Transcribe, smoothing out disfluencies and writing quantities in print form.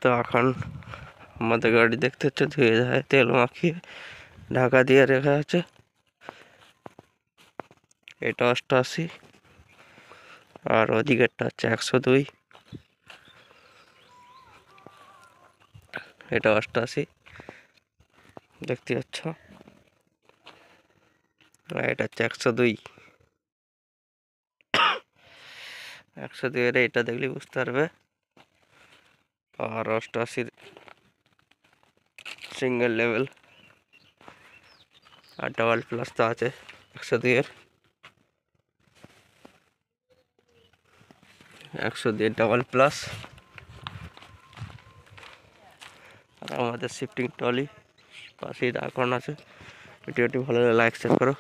তো এখন আমাদের গাড়ি দেখতে হচ্ছে ধুয়ে যায় তেল মাখিয়ে ঢাকা দিয়ে রেখে আছে। এটা 88 আর ওদিকেরটা হচ্ছে 102। এটা 88 দেখতে পাচ্ছ, আর এটা হচ্ছে 102। 102 এর এটা দেখলে বুঝতে পারবে। আর 88 সিঙ্গেল লেভেল আর ডাবল প্লাস তো আছে 102 এর। 102 ডাবল প্লাস। আর আমাদের শিফটিং ট্রলি পাশেই দাঁড় করানো আছে। ভিডিওটি ভালো লাগলে লাইক শেয়ার করো।